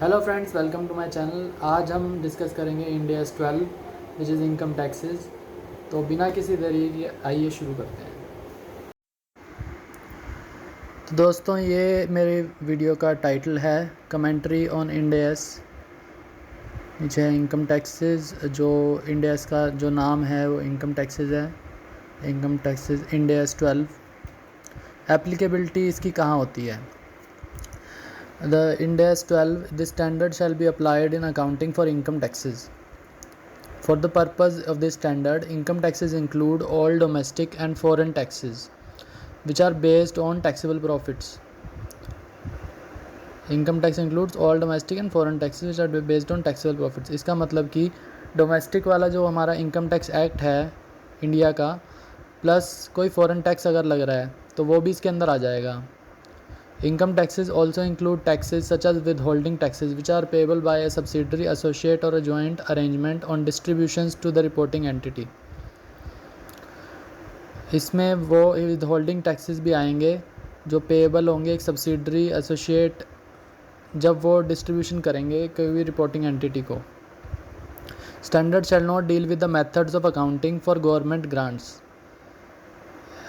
Hello friends, welcome to my channel. आज हम discuss करेंगे India's 12 which is income taxes. तो बिना किसी देरी के आइए शुरू करते हैं। तो दोस्तों, ये मेरे वीडियो का टाइटल है कमेंट्री ऑन इंडियाज़, विच है इनकम टैक्सेस। जो इंडियाज़ का जो नाम है वो इनकम टैक्सेस है, इनकम टैक्सेस इंडियाज़ 12। एप्लीकेबिलिटी इसकी कहाँ होती है? The India's 12, this standard shall be applied in accounting for income taxes. For the purpose of this standard, income taxes include all domestic and foreign taxes which are based on taxable profits. Income tax includes all domestic and foreign taxes which are based on taxable profits. इसका मतलब कि domestic वाला जो हमारा income tax act है India का, plus कोई foreign tax अगर लग रहा है तो वो भी इसके अंदर आ जाएगा। Income taxes also include taxes such as withholding taxes which are payable by a subsidiary, associate or a joint arrangement on distributions to the reporting entity. इसमें वो withholding taxes भी आएंगे जो पेएबल होंगे एक सब्सिडरी एसोसिएट जब वो distribution करेंगे कोई भी रिपोर्टिंग एंटिटी को। Standard shall not deal with the methods of accounting for government grants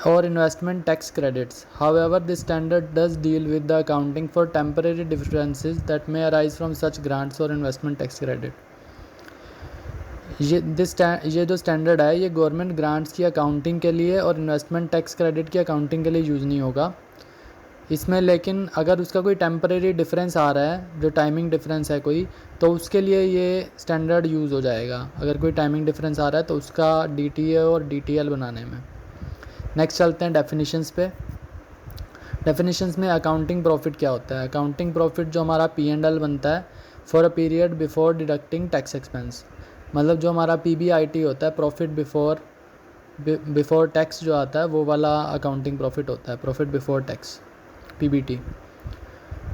or investment tax credits. However, this standard does deal with the accounting for temporary differences that may arise from such grants or investment tax credit. ये जो standard है ये government grants की accounting के लिए और investment tax credit की accounting के लिए यूज़ नहीं होगा इसमें। लेकिन अगर उसका कोई टेम्परेरी डिफरेंस आ रहा है, जो टाइमिंग डिफरेंस है कोई, तो उसके लिए ये स्टैंडर्ड यूज़ हो जाएगा। अगर कोई टाइमिंग डिफरेंस आ रहा है तो उसका DTA और DTL बनाने में। नेक्स्ट चलते हैं डेफिनेशंस पे। डेफिनेशंस में अकाउंटिंग प्रॉफिट क्या होता है? अकाउंटिंग प्रॉफिट जो हमारा P&L बनता है for a period before deducting tax expense, मतलब जो हमारा PBIT होता है, प्रॉफिट बिफोर टैक्स जो आता है वो वाला अकाउंटिंग प्रॉफिट होता है, profit before tax PBT।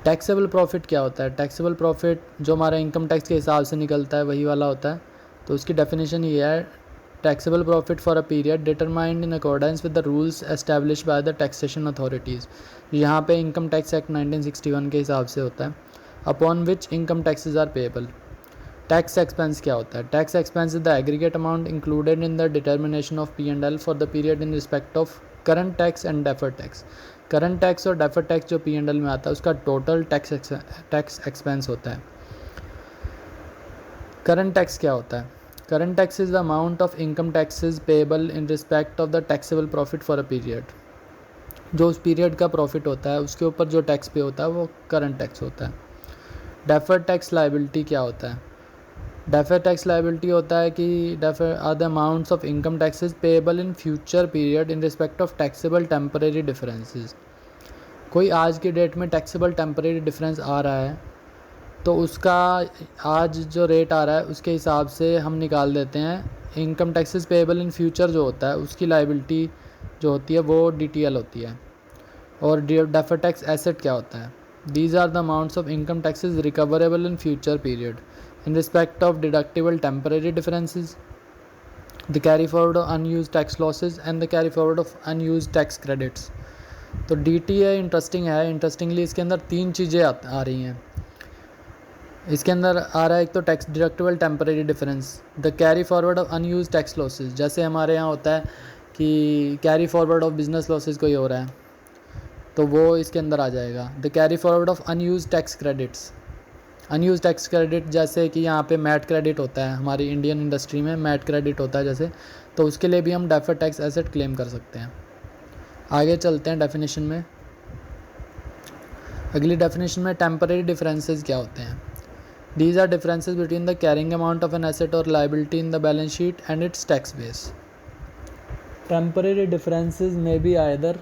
Taxable profit क्या होता है? टैक्सेबल प्रॉफिट जो हमारा इनकम टैक्स के हिसाब से निकलता है वही वाला होता है। तो उसकी डेफिनेशन ये है, taxable profit for a period determined in accordance with the rules establish by the taxation authorities. यहाँ पे इनकम टैक्स एक्ट 1961 के हिसाब से होता है, upon which income taxes are payable. Tax expense क्या होता है? Tax expense is the aggregate amount included in the determination of P&L for the period in respect of current tax and deferred tax. Current tax और deferred tax जो P&L में आता है उसका total tax expense होता है। Current tax क्या होता है? Current tax is the amount of income taxes payable in respect of the taxable profit for a period. जो उस पीरियड का प्रॉफिट होता है उसके ऊपर जो टैक्स पे होता है वो करंट टैक्स होता है। डेफर्ड टैक्स लायबिलिटी क्या होता है? डेफर्ड टैक्स लायबिलिटी होता है कि defer are the amounts of income taxes payable in future period in respect of taxable temporary differences. कोई आज की डेट में टैक्सेबल टेम्परेरी डिफरेंस आ रहा है तो उसका आज जो रेट आ रहा है उसके हिसाब से हम निकाल देते हैं। Income taxes payable in future जो होता है उसकी लायबिलिटी जो होती है वो DTL होती है। और डेफर्ड टैक्स एसेट क्या होता है? These are the amounts of income taxes recoverable in future period in respect of deductible temporary differences, the carry forward of unused tax losses and the carry forward of unused tax credits। तो DTA interesting है। Interestingly इसके अंदर तीन चीज़ें आ रही हैं। इसके अंदर आ रहा है एक तो tax deductible temporary difference, the carry forward of unused tax losses. जैसे हमारे यहाँ होता है कि carry forward of business losses कोई हो रहा है तो वो इसके अंदर आ जाएगा। The carry forward of unused tax credits, unused tax credit जैसे कि यहाँ पे मैट क्रेडिट होता है, हमारी इंडियन इंडस्ट्री में मैट क्रेडिट होता है जैसे, तो उसके लिए भी हम डेफर्ड टैक्स एसेट क्लेम कर सकते हैं। आगे चलते हैं डेफिनेशन में। अगली डेफिनेशन में टेम्परेरी डिफरेंसेस क्या होते हैं? These are differences between the carrying amount of an asset और liability in the balance sheet and its tax base. Temporary differences में be either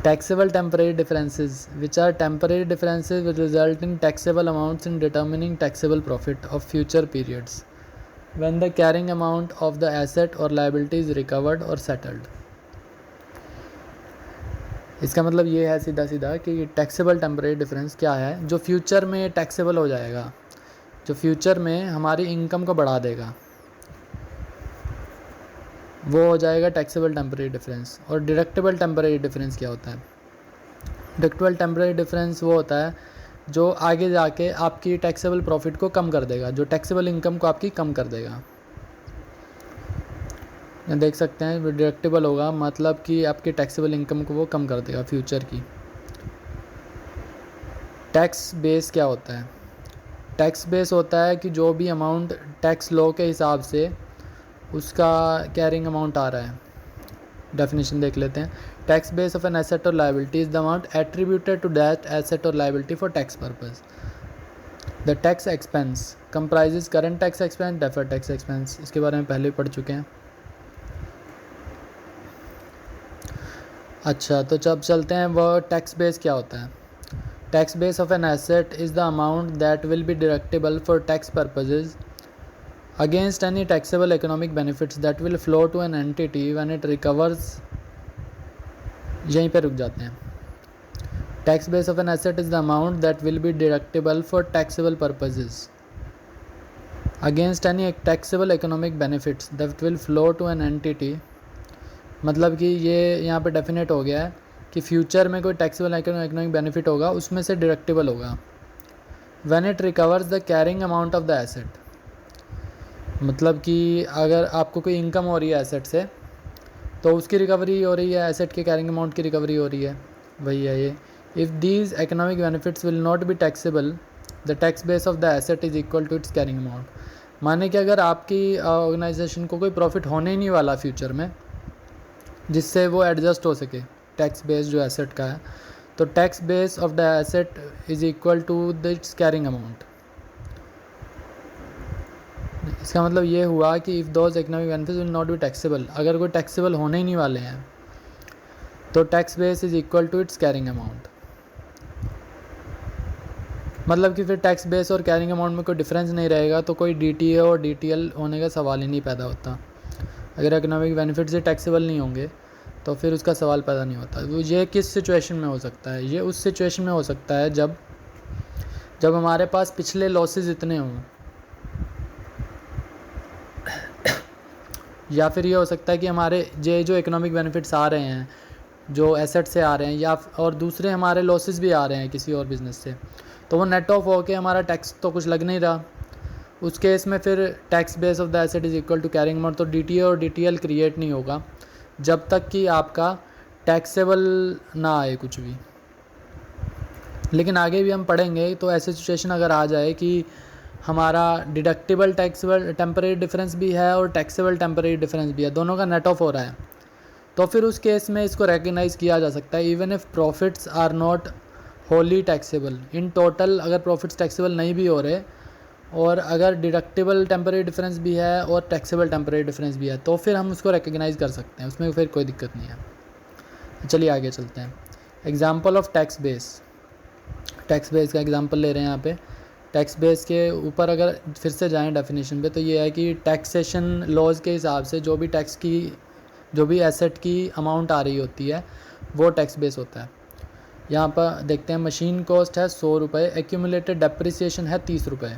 taxable temporary differences, which are temporary differences which result in taxable amounts in determining taxable profit of future periods when the carrying amount of the asset or liability is recovered or settled। इसका मतलब ये है सीधा सीधा कि taxable temporary difference क्या है? जो फ्यूचर में टैक्सेबल हो जाएगा, जो फ्यूचर में हमारी इनकम को बढ़ा देगा, वो हो जाएगा टैक्सेबल टेम्परेरी डिफरेंस। और डिडक्टिबल टेम्परेरी डिफरेंस क्या होता है? डिडक्टिबल टेम्परेरी डिफरेंस वो होता है जो आगे जाके आपकी टैक्सेबल प्रॉफिट को कम कर देगा, जो टैक्सेबल इनकम को आपकी कम कर देगा। यहाँ देख सकते हैं डिडक्टेबल होगा, मतलब कि आपकी टैक्सेबल इनकम को वो कम कर देगा फ्यूचर की। टैक्स बेस क्या होता है? टैक्स बेस होता है कि जो भी अमाउंट टैक्स लॉ के हिसाब से उसका कैरिंग अमाउंट आ रहा है। डेफिनेशन देख लेते हैं। Tax base of an asset और liability is the amount attributed to that asset और liability for tax purpose. The tax expense comprises current tax expense, deferred tax expense. इसके बारे में पहले भी पढ़ चुके हैं। अच्छा, तो जब चलते हैं वो टैक्स बेस क्या होता है। Tax base of an asset is the amount that will be deductible for tax purposes against any taxable economic benefits that will flow to an entity when it recovers। यहीं पे रुक जाते हैं। Tax base of an asset is the amount that will be deductible for taxable purposes against any taxable economic benefits that will flow to an entity. मतलब कि ये यहाँ पे डेफिनेट हो गया है कि फ्यूचर में कोई टैक्सेबल इकोनॉमिक बेनिफिट होगा उसमें से डिडक्टेबल होगा when it recovers the carrying amount of the asset. मतलब कि अगर आपको कोई इनकम हो रही है एसेट से तो उसकी रिकवरी हो रही है, एसेट के कैरिंग अमाउंट की रिकवरी हो रही है, वही है ये। If these economic benefits will not be taxable the tax base of the asset is equal to its carrying amount. माने कि अगर आपकी ऑर्गेनाइजेशन को कोई प्रॉफिट होने ही नहीं वाला फ्यूचर में जिससे वो एडजस्ट हो सके टैक्स बेस जो एसेट का है, तो tax base of the asset is equal to the its carrying amount. इसका मतलब ये हुआ कि if those economic benefits will not be taxable, अगर कोई टैक्सेबल होने ही नहीं वाले हैं तो tax base is equal to its carrying amount. मतलब कि फिर टैक्स बेस और कैरिंग अमाउंट में कोई डिफरेंस नहीं रहेगा तो कोई डीटीए और डीटीएल होने का सवाल ही नहीं पैदा होता। अगर इकोनॉमिक बेनिफिट से टैक्सेबल नहीं होंगे तो फिर उसका सवाल पैदा नहीं होता। तो ये किस सिचुएशन में हो सकता है? ये उस सिचुएशन में हो सकता है जब हमारे पास पिछले लॉसेज इतने हों, या फिर ये हो सकता है कि हमारे जो इकोनॉमिक बेनिफिट्स आ रहे हैं जो एसेट से आ रहे हैं या और दूसरे हमारे लॉसेस भी आ रहे हैं किसी और बिज़नेस से, तो वो नेट ऑफ होके हमारा टैक्स तो कुछ लग नहीं रहा। उस केस में फिर tax base of the asset is equal to carrying amount. तो डीटीए और डीटीएल क्रिएट नहीं होगा जब तक कि आपका टैक्सेबल ना आए कुछ भी। लेकिन आगे भी हम पढ़ेंगे तो ऐसी सिचुएशन अगर आ जाए कि हमारा डिडक्टेबल टैक्सेबल टेम्परेरी डिफरेंस भी है और टैक्सेबल टेम्परेरी डिफरेंस भी है, दोनों का नेट ऑफ हो रहा है, तो फिर उस केस में इसको रिकग्नाइज़ किया जा सकता है even if profits are not wholly taxable. In total अगर प्रॉफिट्स टैक्सेबल नहीं भी हो रहे और अगर डिडक्टेबल टेम्परेरी डिफरेंस भी है और टैक्सेबल टेम्परेरी डिफरेंस भी है तो फिर हम उसको रिकग्नाइज़ कर सकते हैं, उसमें फिर कोई दिक्कत नहीं है। चलिए आगे चलते हैं। Example of tax base. Tax base का एग्जाम्पल ले रहे हैं यहाँ पे। टैक्स बेस के ऊपर अगर फिर से जाएं डेफिनेशन पे तो ये है कि टैक्सेशन लॉज के हिसाब से जो भी एसेट की अमाउंट आ रही होती है वो टैक्स बेस होता है। यहाँ पर देखते हैं मशीन कॉस्ट है 100 रुपये, एक्यूमुलेटेड डेप्रिसिएशन है 30 रुपये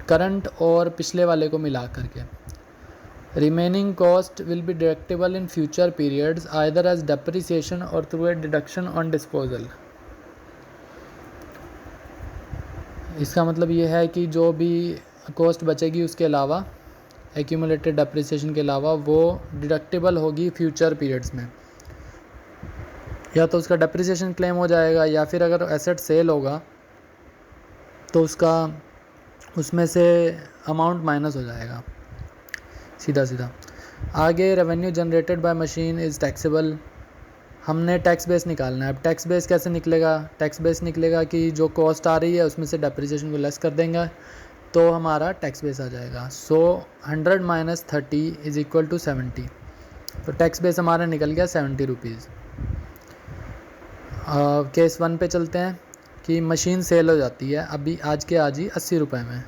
करंट और पिछले वाले को मिला करके। Remaining cost will be deductible in future periods either as depreciation और through a deduction on disposal. इसका मतलब ये है कि जो भी कॉस्ट बचेगी उसके अलावा एक्यूमुलेटेड डेप्रिसिएशन के अलावा वो डिडक्टेबल होगी फ्यूचर पीरियड्स में। या तो उसका डेप्रिसिएशन क्लेम हो जाएगा या फिर अगर एसेट सेल होगा तो उसमें से अमाउंट माइनस हो जाएगा सीधा सीधा। आगे revenue generated by machine is taxable. हमने टैक्स बेस निकालना है। अब टैक्स बेस कैसे निकलेगा? टैक्स बेस निकलेगा कि जो कॉस्ट आ रही है उसमें से डेप्रिसिएशन को लेस कर देंगे तो हमारा टैक्स बेस आ जाएगा। सो 100 माइनस 30 इज इक्वल टू 70। तो टैक्स बेस हमारा निकल गया 70 रुपीज़। केस 1 पे चलते हैं कि मशीन सेल हो जाती है अभी आज के आज ही 80 रुपये में।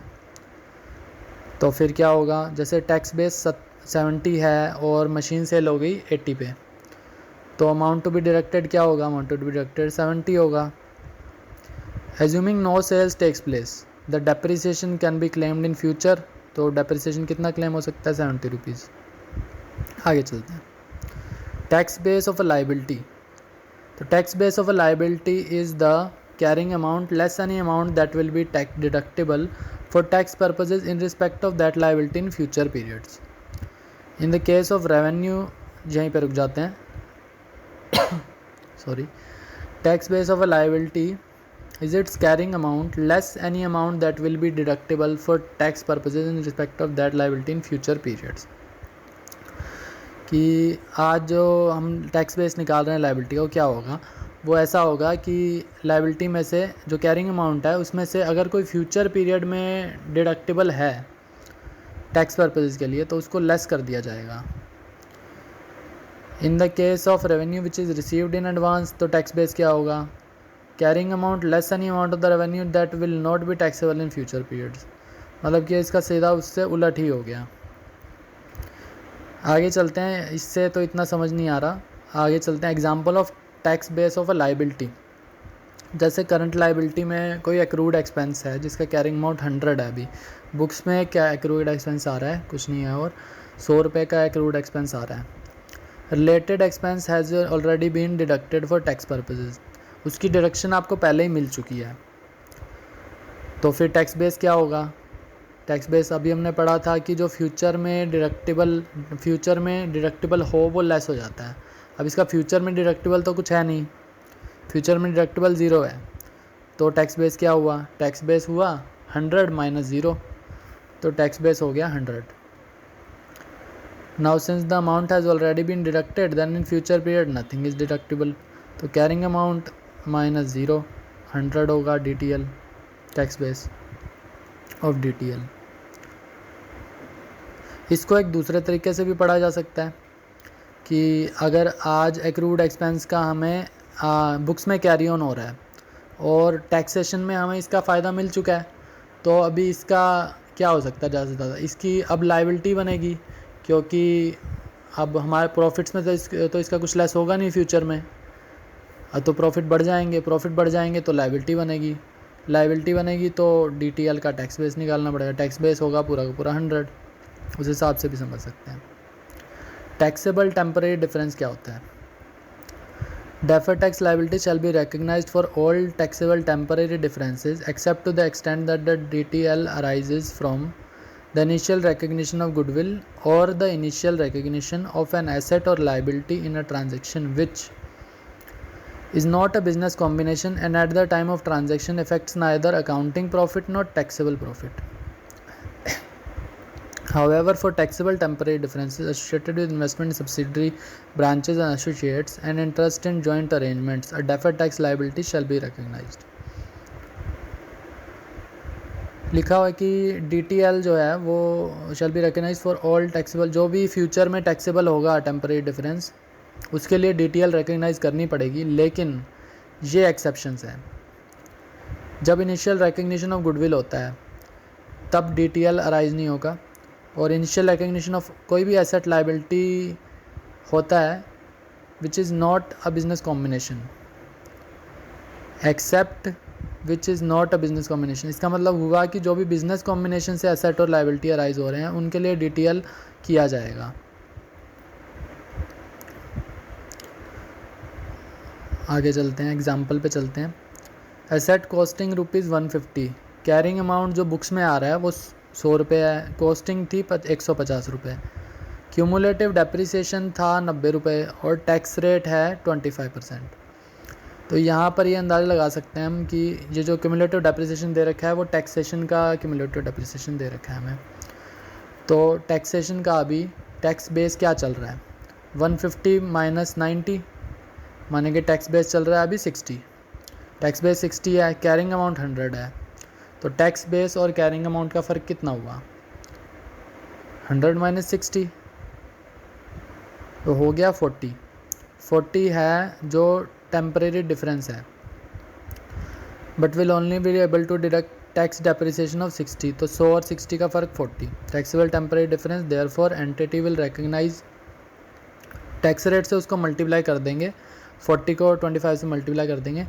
तो फिर क्या होगा? जैसे टैक्स बेस 70 है और मशीन सेल हो गई 80 पे, तो अमाउंट टू बी डिडक्टेड क्या होगा? अमाउंट टू बी डिडक्टेड 70 होगा। Assuming no sales tax place the depreciation can be claimed in future. तो डेप्रिसिएशन कितना क्लेम हो सकता है? 70 रुपीज़। आगे चलते हैं। Tax base of a liability. तो tax base of a liability is the carrying amount less any amount that will be tax deductible for tax purposes in respect of that liability in future periods. In the case of revenue, यहीं पे रुक जाते हैं sorry, tax base of a liability is its carrying amount less any amount that will be deductible for tax purposes in respect of that liability in future periods. कि आज जो हम tax base निकाल रहे हैं लायबिलिटी का, क्या होगा, वो ऐसा होगा कि लायबिलिटी में से जो कैरिंग अमाउंट है उसमें से अगर कोई फ्यूचर पीरियड में डिडक्टिबल है टैक्स पर्पज़ के लिए तो उसको लेस कर दिया जाएगा. In the case of revenue which is received in advance, तो टैक्स बेस क्या होगा, carrying amount less any amount of the revenue that will not be taxable in future periods. मतलब कि इसका सीधा उससे उलट ही हो गया. आगे चलते हैं, इससे तो इतना समझ नहीं आ रहा, आगे चलते हैं. Example of tax base of a liability. जैसे करंट लायबिलिटी में कोई एक्रूड एक्सपेंस है जिसका कैरिंग अमाउंट 100 है. अभी बुक्स में क्या एक्रूड एक्सपेंस आ रहा है, कुछ नहीं है, और 100 रुपये का एक्रूड एक्सपेंस आ रहा है. Related expense has already been deducted for tax purposes. उसकी डिडक्शन आपको पहले ही मिल चुकी है, तो फिर टैक्स बेस क्या होगा. टैक्स बेस अभी हमने पढ़ा था कि जो फ्यूचर में डिडक्टिबल हो वो लेस हो जाता है. अब इसका फ्यूचर में डिडक्टिबल तो कुछ है नहीं, फ्यूचर में डिडक्टिबल 0 है, तो टैक्स बेस क्या हुआ, टैक्स बेस हुआ 100 माइनस 0, तो टैक्स बेस हो गया 100. Now since the amount has already been deducted then in future period nothing is deductible. तो कैरिंग अमाउंट माइनस 0, 100 होगा DTL, tax base of DTL. इसको एक दूसरे तरीके से भी पढ़ा जा सकता है कि अगर आज एक्रूड एक्सपेंस का हमें बुक्स में कैरी ऑन हो रहा है और टैक्सेशन में हमें इसका फ़ायदा मिल चुका है, तो अभी इसका क्या हो सकता है, ज़्यादा से ज़्यादा इसकी अब लायबिलिटी बनेगी, क्योंकि अब हमारे प्रॉफिट्स में तो इसका कुछ लेस होगा नहीं फ्यूचर में. तो प्रॉफिट बढ़ जाएंगे तो लायबिलिटी बनेगी तो DTL का टैक्स बेस निकालना पड़ेगा. टैक्स बेस होगा पूरा का पूरा 100. उस हिसाब से भी समझ सकते हैं. टैक्सेबल टेम्परेरी डिफरेंस क्या होता है. Deferred tax liability shall be recognised for all taxable temporary differences except to the extent that the DTL arises from the initial recognition of goodwill or the initial recognition of an asset or liability in a transaction which is not a business combination and at the time of transaction affects neither accounting profit nor taxable profit. However, for taxable temporary differences associated with investment in subsidiary branches and associates and interest in joint arrangements, a deferred tax liability shall be recognized. लिखा हुआ है कि DTL जो है वो shall be recognise for all taxable, जो भी future में टैक्सेबल होगा टेम्परेरी डिफरेंस उसके लिए DTL रिकग्नाइज करनी पड़ेगी. लेकिन ये एक्सेप्शंस हैं. जब इनिशियल रिकग्निशन ऑफ गुडविल होता है तब DTL अराइज नहीं होगा, और इनिशियल रिकग्निशन ऑफ कोई भी एसेट लायबिलिटी होता है which is not a business combination except which is not a business combination. इसका मतलब हुआ कि जो भी बिजनेस कॉम्बिनेशन से एसेट और लायबिलिटी अराइज हो रहे हैं उनके लिए DTL किया जाएगा. आगे चलते हैं, एग्जाम्पल पे चलते हैं. एसेट कॉस्टिंग ₹150, कैरिंग अमाउंट जो बुक्स में आ रहा है वो 100 रुपये है, कॉस्टिंग थी 150 रुपये, क्यूमुलेटिव डेप्रिसिएशन था 90 रुपये और टैक्स रेट है 25%. तो यहाँ पर ये अंदाज़ा लगा सकते हैं हम कि ये जो क्यूमुलेटिव डेप्रिसिएशन दे रखा है वो टैक्सेशन का क्यूमुलेटिव डेप्रिसिएशन दे रखा है हमें. तो टैक्सेशन का अभी टैक्स बेस क्या चल रहा है, 150 माइनस 90, माने कि टैक्स बेस चल रहा है अभी 60. टैक्स बेस 60 है, कैरिंग अमाउंट 100 है, तो टैक्स बेस और कैरिंग अमाउंट का फ़र्क कितना हुआ, 100 माइनस 60, तो हो गया 40 है जो टेम्परेरी डिफरेंस है. But will only be able to deduct tax depreciation of 60, तो 100 और 60 का फ़र्क 40. Taxable temporary difference, therefore entity will recognise, tax rate से उसको मल्टीप्लाई कर देंगे, 40 को 25 से मल्टीप्लाई कर देंगे,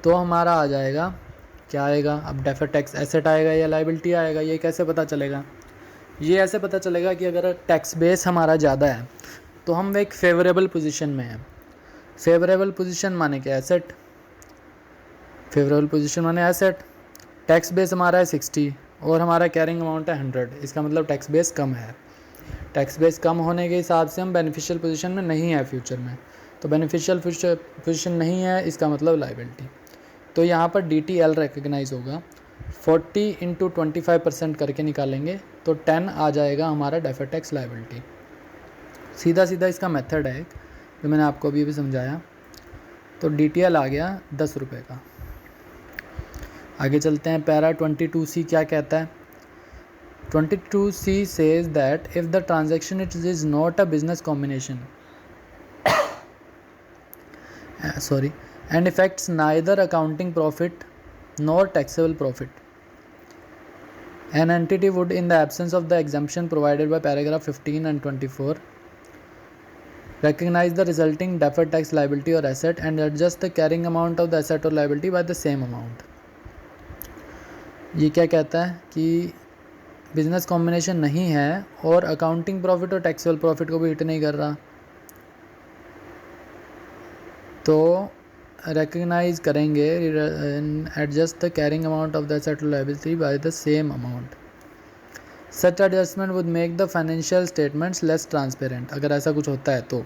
तो हमारा आ जाएगा, क्या आएगा, अब डेफर्ड टैक्स एसेट आएगा या लायबिलिटी आएगा. ये कैसे पता चलेगा, ये ऐसे पता चलेगा कि अगर टैक्स बेस हमारा ज़्यादा है तो हम एक फेवरेबल पोजीशन में हैं. फेवरेबल पोजीशन माने क्या, एसेट, फेवरेबल पोजीशन माने एसेट, टैक्स बेस हमारा है 60 और हमारा कैरिंग अमाउंट है 100, इसका मतलब टैक्स बेस कम है। टैक्स बेस कम होने के हिसाब से हम बेनिफिशियल पोजीशन में नहीं है फ्यूचर में, तो बेनिफिशियल पोजीशन नहीं है इसका मतलब लाइबिलिटी। तो यहाँ पर DTL रिकग्नाइज होगा, 40 × 25% करके निकालेंगे तो 10 आ जाएगा हमारा डेफर्ड टैक्स लाइबिलिटी। सीधा सीधा इसका मेथड है जो मैंने आपको अभी समझाया। तो DTL आ गया 10 रुपये का। आगे चलते हैं, पैरा 22C क्या कहता है। 22C says that if the transaction is not a business combination and affects neither accounting profit nor taxable profit, an entity would, in the absence of the exemption provided by paragraph 15 and 24, recognize the resulting deferred tax liability or asset and adjust the carrying amount of the asset or liability by the same amount। ये क्या कहता है कि business combination नहीं है और accounting profit और taxable profit को भी हिट नहीं कर रहा, तो रिकग्नाइज करेंगे adjust the carrying amount of the asset और liability by the same amount. Such adjustment would make the financial statements less transparent. अगर ऐसा कुछ होता है तो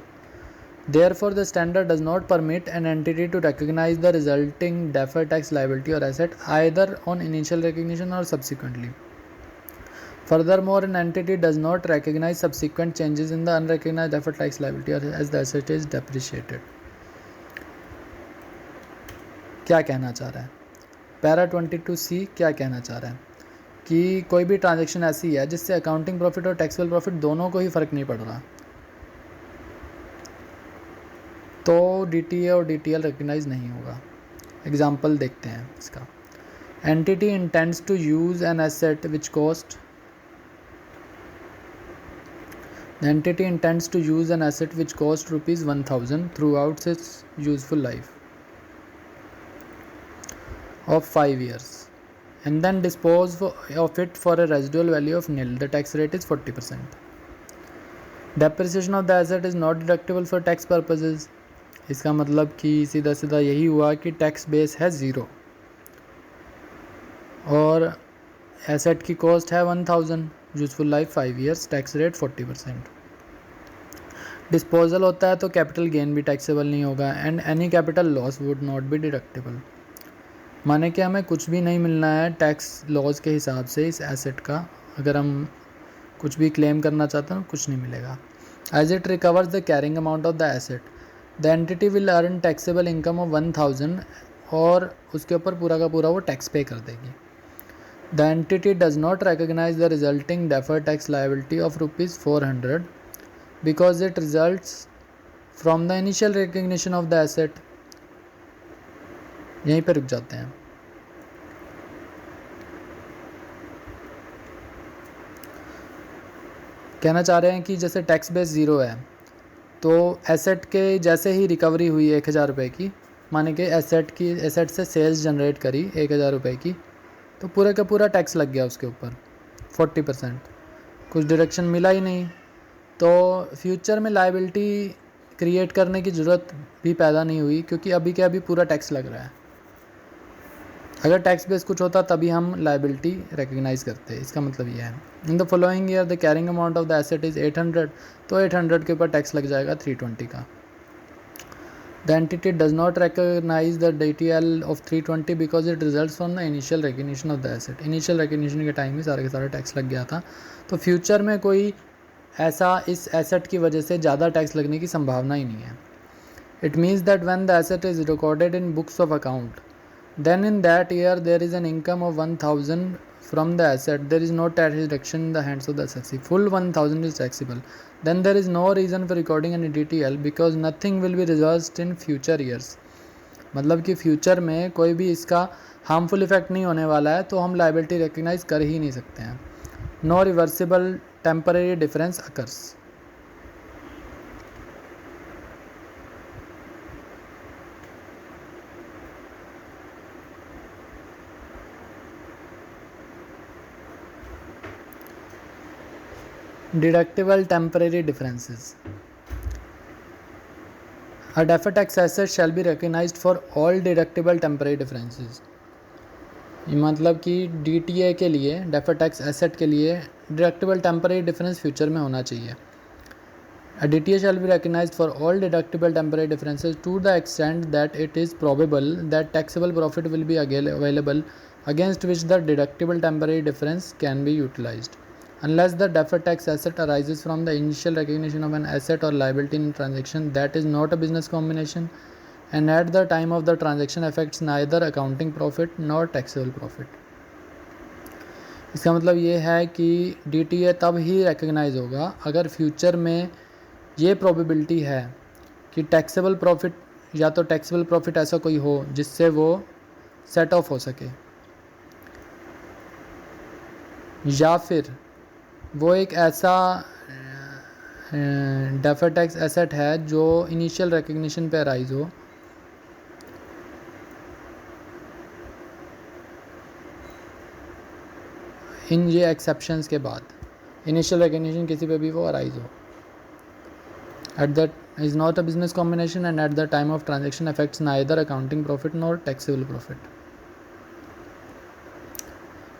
therefore the standard does not permit an entity to recognize the resulting deferred tax liability or asset either on initial recognition or subsequently. Furthermore, an entity does not recognize subsequent changes in the unrecognized deferred tax liability or as the asset is depreciated। क्या कहना चाह रहा है para 22C, क्या कहना चाह रहा है कि कोई भी ट्रांजैक्शन ऐसी है जिससे अकाउंटिंग प्रॉफिट और टैक्सेबल प्रॉफिट दोनों को ही फ़र्क नहीं पड़ रहा, तो DTA और DTL रिकग्नाइज नहीं होगा। एग्जाम्पल देखते हैं इसका। Entity intends to use an asset which cost The entity intends to use an asset which cost ₹1000 throughout its useful life of 5 years and then dispose of it for a residual value of nil. The tax rate is 40%. Depreciation of the asset is not deductible for tax purposes। इसका मतलब कि सीधा सीधा यही हुआ कि tax base है 0 और एसेट की कॉस्ट है 1000, useful life 5 years, tax rate 40%। Disposal होता है तो कैपिटल गेन भी टैक्सेबल नहीं होगा and any capital loss would not be deductible. माने कि हमें कुछ भी नहीं मिलना है टैक्स लॉज के हिसाब से इस एसेट का, अगर हम कुछ भी क्लेम करना चाहते हैं कुछ नहीं मिलेगा। As it recovers the carrying amount of the asset the entity will earn taxable income of 1000 और उसके ऊपर पूरा का पूरा वो टैक्स पे कर देगी। The entity does not recognise the resulting deferred tax liability of ₹400 because it results from the initial recognition of the asset। यहीं पे रुक जाते हैं। कहना चाह रहे हैं कि जैसे टैक्स बेस 0 है तो एसेट के जैसे ही रिकवरी हुई 1000 रुपये की, माने कि एसेट से सेल्स जनरेट करी 1000 रुपये की, तो पूरे का पूरा टैक्स लग गया उसके ऊपर 40%, कुछ डिडक्शन मिला ही नहीं, तो फ्यूचर में लायबिलिटी क्रिएट करने की ज़रूरत भी पैदा नहीं हुई क्योंकि अभी के अभी पूरा टैक्स लग रहा है। अगर टैक्स बेस कुछ होता तभी हम लायबिलिटी रिकग्नाइज करते, इसका मतलब ये है। In the following year the carrying amount of the asset is 800, तो 800 के ऊपर टैक्स लग जाएगा 320 का। The entity does not recognise the DTL of 320 because it results from the initial recognition of the asset. Initial recognition के time में सारे के सारे टैक्स लग गया था, तो फ्यूचर में कोई ऐसा इस एसेट की वजह से ज़्यादा टैक्स लगने की संभावना ही नहीं है। It means that when the asset is recorded in books of account then in that year there is an income of 1000 from the asset, there is no tax deduction in the hands of the asset, full 1000 is taxable, then there is no reason for recording an DTL because nothing will be reserved in future years. मतलब कि future में कोई भी इसका harmful effect नहीं होने वाला है, तो हम लायबिलिटी रिकग्नाइज कर ही नहीं सकते हैं। No reversible temporary difference occurs। Deductible temporary differences। A deferred tax asset shall be recognized for all deductible temporary differences. ये मतलब कि DTA के लिए, डेफर्ड टैक्स एसेट के लिए डिडक्टिबल टेम्पररी डिफरेंस फ्यूचर में होना चाहिए. A DTA shall be recognized for all deductible temporary differences to the extent that it is probable that taxable profit will be available against which the deductible temporary difference can be utilized, unless the deferred tax asset arises from the initial recognition of an asset or liability in a transaction that is not a business combination and at the time of the transaction affects neither accounting profit nor taxable profit. इसका मतलब ये है कि DTA तब ही recognise होगा अगर future में ये प्रोबेबिलिटी है कि टैक्सेबल प्रॉफिट या तो टैक्सेबल प्रॉफिट ऐसा कोई हो जिससे वो सेट ऑफ हो सके, या फिर वो एक ऐसा डेफर्ड टैक्स एसेट है जो इनिशियल रिकग्निशन पे अराइज हो इन ये एक्सेप्शंस के बाद, इनिशियल रिकग्निशन किसी पे भी वो अराइज हो, at that is not a business combination and at the time of transaction affects neither accounting profit nor taxable profit.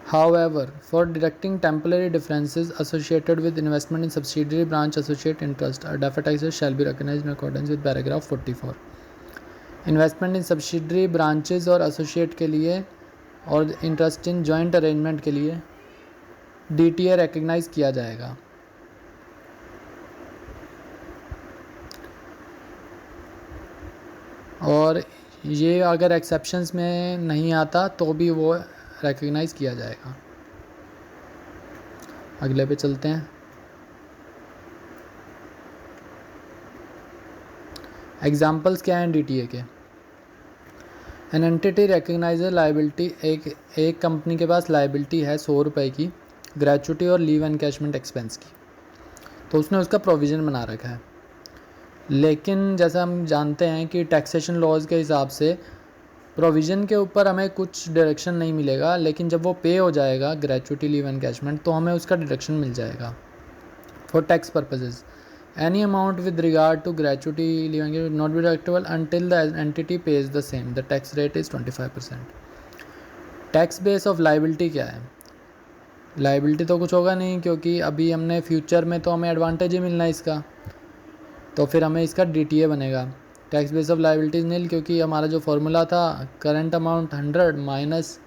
However, for deducting temporary differences associated with investment in subsidiary branch associate interest, a deferred tax shall be recognized in accordance with paragraph 44. Investment in subsidiary branches और associate के लिए और interest in joint arrangement के लिए DTA recognise किया जाएगा. और ये अगर एक्सेप्शंस में नहीं आता तो भी वो रिकग्नाइज किया जाएगा. अगले पे चलते हैं. एग्जाम्पल्स क्या हैं DTA के. एन एंटिटी रिकग्नाइज लाइबिलिटी, एक कंपनी के पास लाइबिलिटी है 100 रुपये की ग्रेचुटी और लीव एनकैशमेंट एक्सपेंस की, तो उसने उसका प्रोविज़न बना रखा है. लेकिन जैसा हम जानते हैं कि टैक्सेशन लॉज के हिसाब से प्रोविज़न के ऊपर हमें कुछ डिडक्शन नहीं मिलेगा, लेकिन जब वो पे हो जाएगा ग्रेचुटी लीव एनकैशमेंट तो हमें उसका डिडक्शन मिल जाएगा for tax purposes. Any amount with regard to gratuity leave encashment not be deductible until the entity pays the same. The tax rate is 25%. Tax base of liability क्या है. Liability तो कुछ होगा नहीं, क्योंकि अभी हमने फ्यूचर में तो हमें एडवांटेज ही मिलना है इसका, तो फिर हमें इसका DTA बनेगा. टैक्स बेस ऑफ लाइबिलिटीज नील, क्योंकि हमारा जो फार्मूला था current amount 100 minus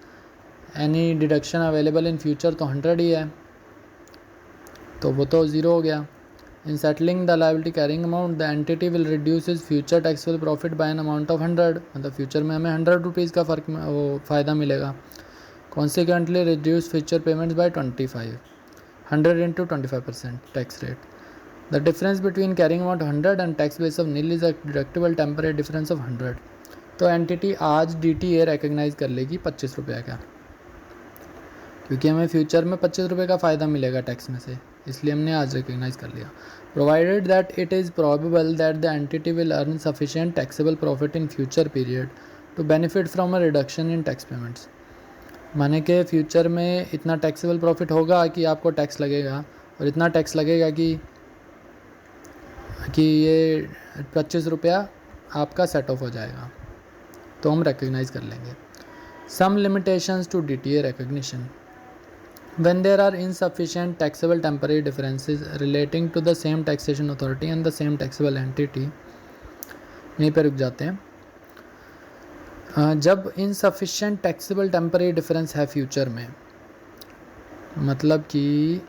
any deduction available in future तो 100 ही है, तो वो तो ज़ीरो हो गया. In settling the liability carrying amount the entity will reduce is future taxable profit by an amount of 100. मतलब फ्यूचर में हमें 100 रुपीज़ का फ़र्क वो फ़ायदा मिलेगा. Consequently reduce future payments by 25, 100 into 25% tax rate. The difference between carrying amount 100 and tax base of nil is a deductible temporary difference of 100. तो entity आज DTA रिकग्नाइज कर लेगी 25 रुपये का, क्योंकि हमें फ्यूचर में 25 रुपये का फ़ायदा मिलेगा टैक्स में से, इसलिए हमने आज रिकग्नाइज कर लिया. Provided that it is probable that the entity will earn sufficient taxable profit in future period to benefit from a reduction in tax payments. माने कि फ्यूचर में इतना टैक्सेबल प्रॉफिट होगा कि आपको टैक्स लगेगा, और इतना टैक्स लगेगा कि ये 25 रुपया आपका सेट ऑफ हो जाएगा, तो हम रिकग्नाइज कर लेंगे. Some limitations to DTA recognition. When there are insufficient taxable temporary differences relating to the same taxation authority and the same taxable entity, यहीं पर रुक जाते हैं. जब insufficient taxable temporary difference है फ्यूचर में, मतलब कि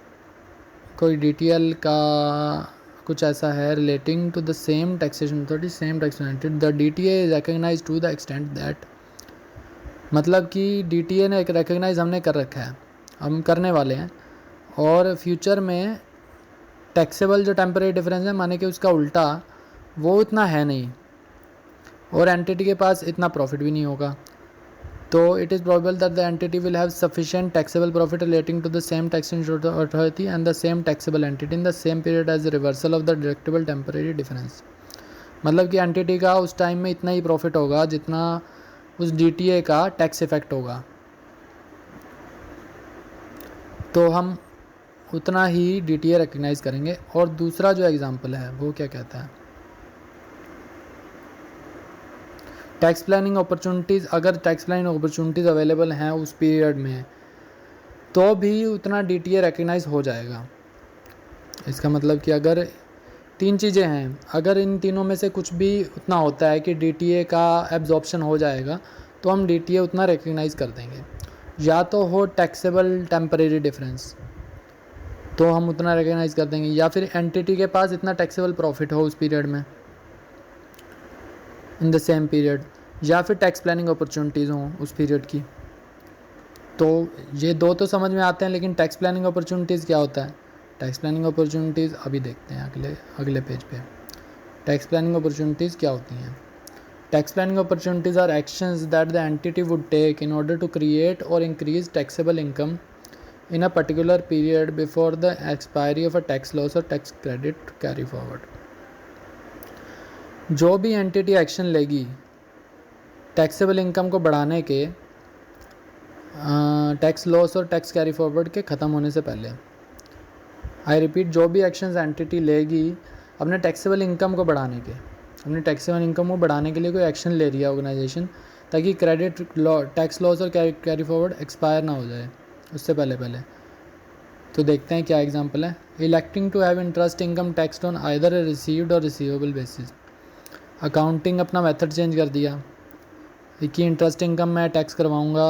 कोई DTL का कुछ ऐसा है relating to the same taxation authority same taxation entity, the DTA is recognise to the extent that, मतलब कि DTA ने एक रिकग्नाइज हमने कर रखा है, हम करने वाले हैं, और फ्यूचर में टैक्सेबल जो टेम्परेरी डिफरेंस है माने कि उसका उल्टा वो इतना है नहीं, और एंटिटी के पास इतना प्रॉफिट भी नहीं होगा, तो it is probable that the entity will have sufficient taxable profit relating to the same taxation authority and the same taxable entity in the same period as reversal of the deductible temporary difference. मतलब कि entity का उस time में इतना ही profit होगा जितना उस DTA का टैक्स इफेक्ट होगा, तो हम उतना ही DTA रिकग्नाइज करेंगे. और दूसरा जो एग्जांपल है वो क्या कहता है, टैक्स प्लानिंग अपॉर्चुनिटीज़, अगर टैक्स प्लानिंग अपॉर्चुनिटीज़ अवेलेबल हैं उस पीरियड में तो भी उतना DTA रिकग्नाइज हो जाएगा। इसका मतलब कि अगर 3 चीज़ें हैं, अगर इन तीनों में से कुछ भी उतना होता है कि DTA का एब्जॉर्प्शन हो जाएगा तो हम DTA उतना रिकग्नाइज कर देंगे। या तो हो टैक्सेबल टेम्परेरी डिफरेंस तो हम उतना रिकग्नाइज कर देंगे, या फिर एंटिटी के पास इतना टैक्सेबल प्रॉफिट हो उस पीरियड में इन द सेम पीरियड, या फिर टैक्स प्लानिंग अपॉर्चुनिटीज़ हों उस पीरियड की। तो ये दो तो समझ में आते हैं, लेकिन टैक्स प्लानिंग अपॉर्चुनिटीज़ क्या होता है? टैक्स प्लानिंग अपॉर्चुनिटीज़ अभी देखते हैं अगले पेज पे। टैक्स प्लानिंग अपॉर्चुनिटीज़ क्या होती हैं? Tax planning opportunities are actions that the entity would take in order to create और increase taxable income in a particular period before the expiry of a tax loss or tax credit carry forward। जो भी entity action लेगी taxable income को बढ़ाने के tax loss और tax carry forward के ख़त्म होने से पहले, आई रिपीट, जो भी एक्शंस एंटिटी लेगी अपने टैक्सेबल इनकम को बढ़ाने के, अपने टैक्सेबल इनकम को बढ़ाने के लिए कोई एक्शन ले रही है ऑर्गेनाइजेशन, ताकि क्रेडिट टैक्स लॉस और कैरी फॉरवर्ड एक्सपायर ना हो जाए उससे पहले। तो देखते हैं क्या एग्जांपल है। Electing to have interest income tax on either a received और रिसीवेबल बेसिस। अकाउंटिंग अपना मेथड चेंज कर दिया कि इंटरेस्ट इनकम मैं टैक्स करवाऊंगा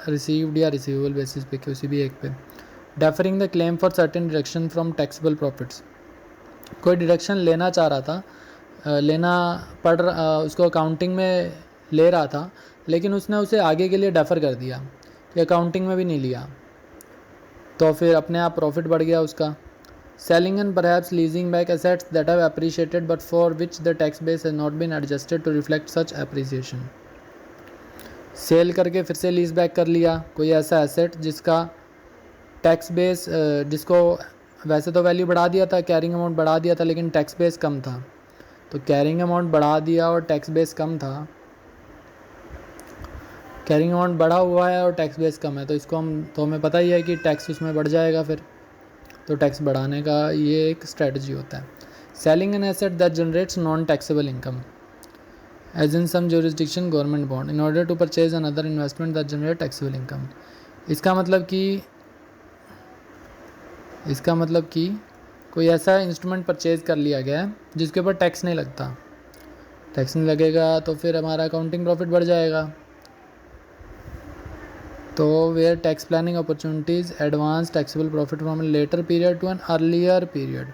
रिसीव्ड या रिसीवेबल बेसिस पे, किसी भी एक पे। Deferring the claim for certain deduction from taxable profits. कोई डिडक्शन लेना चाह रहा था, उसको अकाउंटिंग में ले रहा था, लेकिन उसने उसे आगे के लिए डेफर कर दिया कि अकाउंटिंग में भी नहीं लिया, तो फिर अपने आप प्रॉफिट बढ़ गया उसका। Selling and perhaps leasing back assets that have appreciated but for which the tax base has not been adjusted to reflect such appreciation. Sell करके फिर से लीज बैक कर लिया कोई ऐसा एसेट जिसका टैक्स बेस, जिसको वैसे तो वैल्यू बढ़ा दिया था, कैरिंग अमाउंट बढ़ा दिया था, लेकिन टैक्स बेस कम था, तो कैरिंग अमाउंट बढ़ा दिया और टैक्स बेस कम था, कैरिंग अमाउंट बढ़ा हुआ है और टैक्स बेस कम है, तो इसको हमें पता ही है कि टैक्स उसमें बढ़ जाएगा फिर, तो टैक्स बढ़ाने का ये एक स्ट्रेटजी होता है। Selling an asset that generates non taxable income as in some jurisdiction government bond in order to purchase another investment that generate taxable income. इसका मतलब कि कोई ऐसा इंस्ट्रूमेंट परचेज कर लिया गया है जिसके ऊपर टैक्स नहीं लगता, टैक्स नहीं लगेगा तो फिर हमारा अकाउंटिंग प्रॉफिट बढ़ जाएगा। तो where tax planning opportunities advance taxable profit from later period to an earlier period,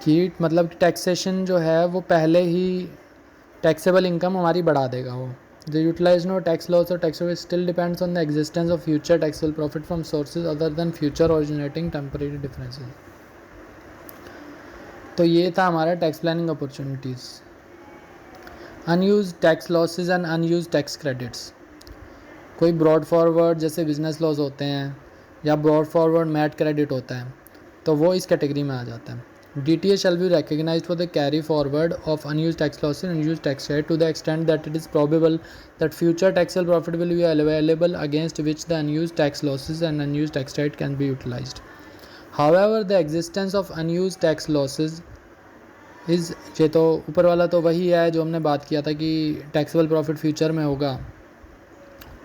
कि मतलब टैक्सेशन जो है वो पहले ही टैक्सेबल इनकम हमारी बढ़ा देगा वो। The utilize no tax loss और tax still depends on the existence of future taxable profit from sources other than future originating temporary differences. तो ये था हमारा tax planning opportunities. Unused tax losses and unused tax credits. कोई brought forward जैसे business loss होते हैं या brought forward mat credit होता है, तो वो इस कैटेगरी में आ जाता है। DTA shall be recognized for the carry forward of unused tax losses and unused tax credit to the extent that it is probable that future taxable profit will be available against which the unused tax losses and unused tax credit can be utilized. However, the existence of unused tax losses is, ये तो ऊपर वाला तो वही है जो हमने बात किया था कि टैक्सेबल प्रॉफिट फ्यूचर में होगा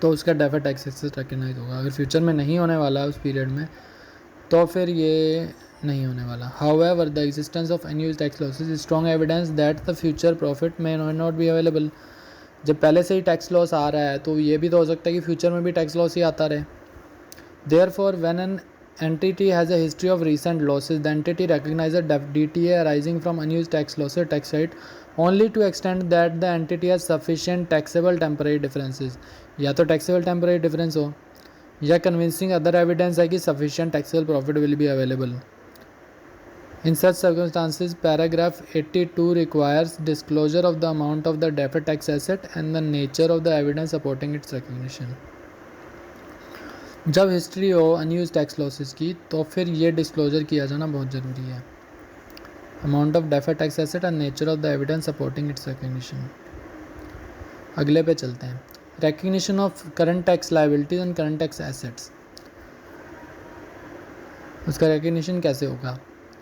तो उसका डेफर्ड टैक्स एक्सेस रिकग्नाइज होगा। अगर फ्यूचर में नहीं होने वाला उस पीरियड में तो फिर ये नहीं होने वाला। However the existence of unused tax losses is strong evidence that the future profit may not be available. जब पहले से ही टैक्स लॉस आ रहा है तो ये भी तो हो सकता है कि फ्यूचर में भी टैक्स लॉस ही आता रहे। Therefore when an entity has a history of recent losses, the entity recognizes DTA arising from unused tax losses tax rate only to extent that the entity has sufficient taxable temporary differences, या तो taxable temporary difference हो या convincing other evidence है कि sufficient taxable profit will be available. In such circumstances, paragraph 82 requires disclosure of the amount of the deferred tax asset and the nature of the evidence supporting its recognition. जब history हो unused tax losses की तो फिर ये disclosure किया जाना बहुत ज़रूरी है। Amount of deferred tax asset and nature of the evidence supporting its recognition. अगले पे चलते हैं। Recognition of current tax liabilities and current tax assets. उसका रिकग्निशन कैसे होगा?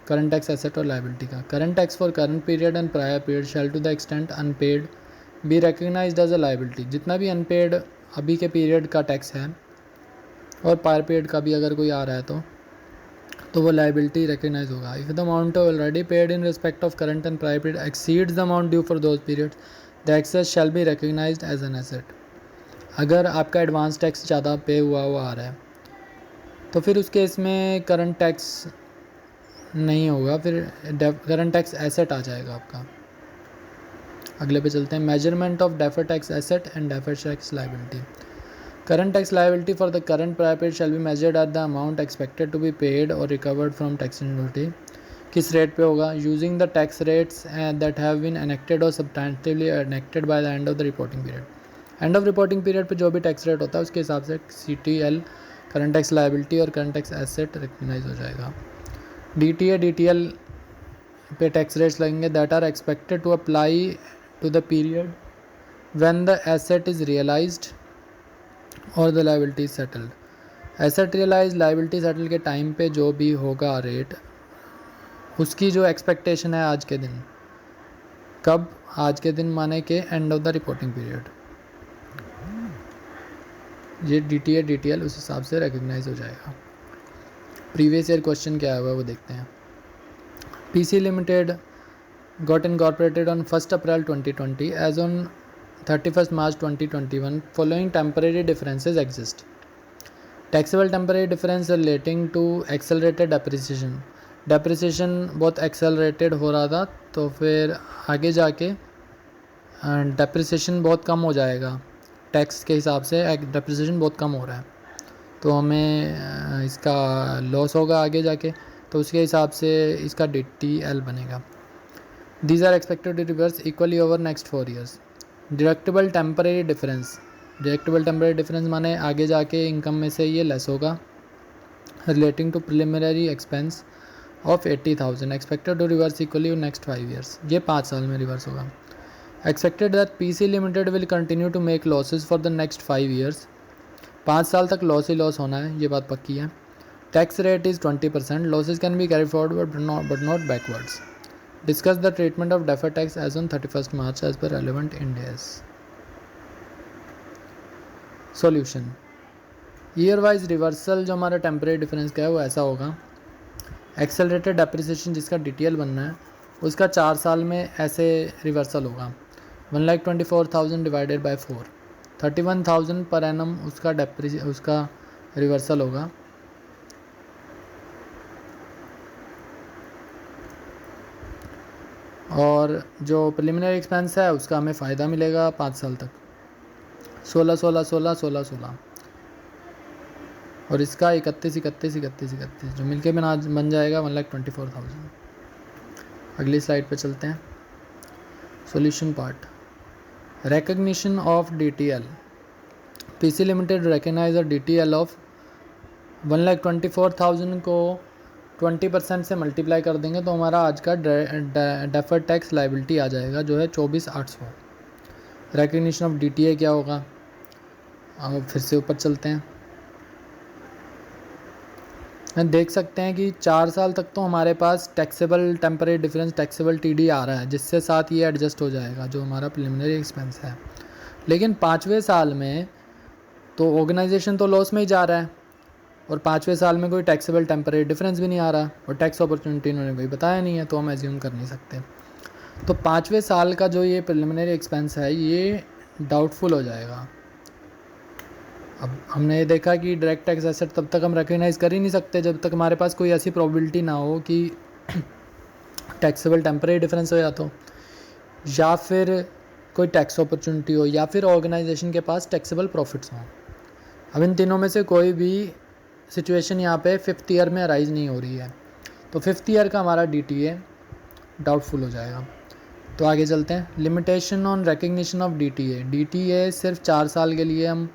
करंट टैक्स एसेट और लायबिलिटी का। Current tax for current period and prior period shall to the extent unpaid be recognised as a liability, जितना भी unpaid अभी के period का टैक्स है और पार पीरियड का भी अगर कोई आ रहा है तो वो लाइबिलिटी रिकग्नाइज होगा। If the amount already paid in respect of current and prior period exceeds the amount due for those periods the excess shall be recognised as an asset. अगर आपका एडवांस टैक्स ज़्यादा पे हुआ आ रहा है तो फिर उस केस में करंट टैक्स नहीं होगा, फिर करंट टैक्स एसेट आ जाएगा आपका। अगले पे चलते हैं, measurement of deferred tax asset and deferred tax liability. Current tax liability for the current prior period shall be measured at the amount expected to be paid और रिकवर्ड फ्रॉम टैक्स यूनिटी। किस rate पे होगा? Using the tax rates that have been enacted और substantively enacted by the end of the reporting period. End of reporting period पे जो भी tax rate होता है उसके हिसाब से CTL करंट टैक्स लाइबिलिटी और करंट टैक्स एसेट रिकग्नाइज हो जाएगा। DTA पे टैक्स रेट्स लगेंगे that are expected to apply to the period when the asset is realized और the liability settled. Asset realize liability settle के time पे जो भी होगा रेट, उसकी जो एक्सपेक्टेशन है आज के दिन, कब? आज के दिन माने के and of the reporting period. ये DTA DTL उस हिसाब से रिकग्नाइज हो जाएगा। प्रीवियस ईयर क्वेश्चन क्या हुआ वो देखते हैं। PC Limited got incorporated on 1st April 2020. As on 31st March 2021, following temporary differences exist. Taxable temporary difference relating to accelerated depreciation. Depreciation बहुत accelerated हो रहा था तो फिर आगे जाके depreciation बहुत कम हो जाएगा। टैक्स के हिसाब से depreciation बहुत कम हो रहा है तो हमें इसका लॉस होगा आगे जाके, तो उसके हिसाब से इसका DTL बनेगा। These are expected to reverse equally over next 4 years. Deductible temporary difference. Deductible temporary difference माने आगे जाके इनकम में से ये लेस होगा। Relating to preliminary expense of 80,000 expected to reverse equally in next 5 years. ये 5 साल में रिवर्स होगा। Expected that PC Limited will continue to make losses for the next 5 years. 5 साल तक लॉस ही लॉस होना है, ये बात पक्की है। Tax rate is 20%. Losses can be carried forward but not backwards. Discuss the treatment of deferred tax as on 31st March as per relevant Ind AS. Solution. Year wise reversal जो हमारा temporary difference का है वो ऐसा होगा। Accelerated depreciation जिसका DTL बनना है उसका 4 साल में ऐसे रिवर्सल होगा। 1,24,000 डिवाइडेड बाई 4, 31,000 पर एनम उसका रिवर्सल होगा। और जो प्रिलिमिनरी एक्सपेंस है उसका हमें फ़ायदा मिलेगा 5 साल तक, 16, 16, 16, 16, 16 और इसका 31, 31, 31, 31 जो मिलके बन जाएगा 1,24,000। अगली स्लाइड पे चलते हैं। Solution part. Recognition of DTL। PC limited recognise a DTL of 1,24,000 को 20% से मल्टीप्लाई कर देंगे तो हमारा आज का डेफर्ड टैक्स लाइबिलिटी आ जाएगा जो है 24,800। रिकग्निशन ऑफ DTA क्या होगा? अब फिर से ऊपर चलते हैं। देख सकते हैं कि 4 साल तक तो हमारे पास taxable temporary difference taxable TD आ रहा है जिससे साथ ये एडजस्ट हो जाएगा जो हमारा प्रिलिमिनरी एक्सपेंस है। लेकिन 5वें साल में तो ऑर्गेनाइजेशन तो लॉस में ही जा रहा है और 5वें साल में कोई टैक्सेबल टेम्परेरी डिफरेंस भी नहीं आ रहा और टैक्स अपॉर्चुनिटी इन्होंने कोई बताया नहीं है तो हम एज्यूम कर नहीं सकते। तो 5वें साल का जो ये प्रिलिमिनरी एक्सपेंस है ये डाउटफुल हो जाएगा। अब हमने ये देखा कि डायरेक्ट टैक्स एसेट तब तक हम रिकग्नाइज कर ही नहीं सकते जब तक हमारे पास कोई ऐसी प्रोबेबिलिटी ना हो कि टैक्सेबल टेम्परेरी डिफरेंस हो या फिर कोई टैक्स अपॉर्चुनिटी हो या फिर ऑर्गेनाइजेशन के पास टैक्सेबल प्रॉफिट्स हों। अब इन तीनों में से कोई भी सिचुएशन यहाँ पे 5th ईयर में अराइज नहीं हो रही है तो 5th ईयर का हमारा DTA डाउटफुल हो जाएगा। तो आगे चलते हैं। Limitation on recognition of DTA सिर्फ 4 साल के लिए हम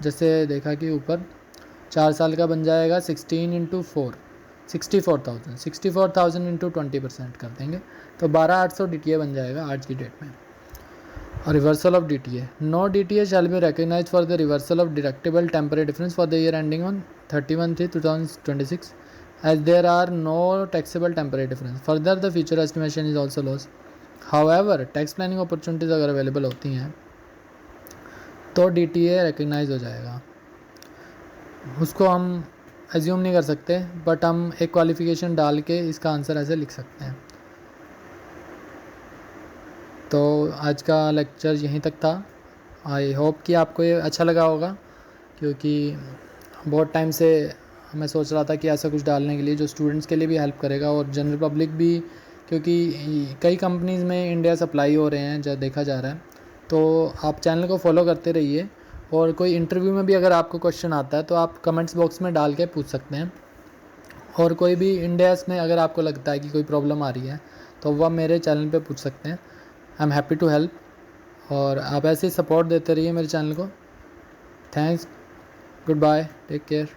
जैसे देखा कि ऊपर 4 साल का बन जाएगा 16 × 4 64,000 × 20% कर देंगे तो 12,800 DTA बन जाएगा आज की डेट में। और reversal of DTA। No DTA shall be recognise for the reversal of deductible temporary difference for the year ending on 31/3/2026 as there are no taxable temporary difference. Further, the future estimation is also loss. However tax planning opportunities अगर available होती हैं तो DTA recognise हो जाएगा। उसको हम assume नहीं कर सकते, बट हम एक क्वालिफिकेशन डाल के इसका आंसर ऐसे लिख सकते हैं। तो आज का लेक्चर यहीं तक था। आई होप कि आपको ये अच्छा लगा होगा, क्योंकि बहुत टाइम से मैं सोच रहा था कि ऐसा कुछ डालने के लिए जो स्टूडेंट्स के लिए भी हेल्प करेगा और जनरल पब्लिक भी, क्योंकि कई कंपनीज़ में इंडिया सप्लाई हो रहे हैं जो देखा जा रहा है। तो आप चैनल को फॉलो करते रहिए, और कोई इंटरव्यू में भी अगर आपको क्वेश्चन आता है तो आप कमेंट्स बॉक्स में डाल के पूछ सकते हैं। और कोई भी इंडियाज़ में अगर आपको लगता है कि कोई प्रॉब्लम आ रही है तो वह मेरे चैनल पे पूछ सकते हैं। I am happy to help, और आप ऐसे ही सपोर्ट देते रहिए मेरे चैनल को। Thanks, goodbye, take care.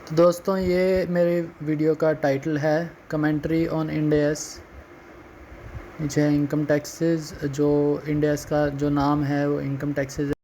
तो दोस्तों, ये मेरे वीडियो का टाइटल है commentary on India's income taxes. जो इंडियाज़ का जो नाम है वो इनकम टैक्सेस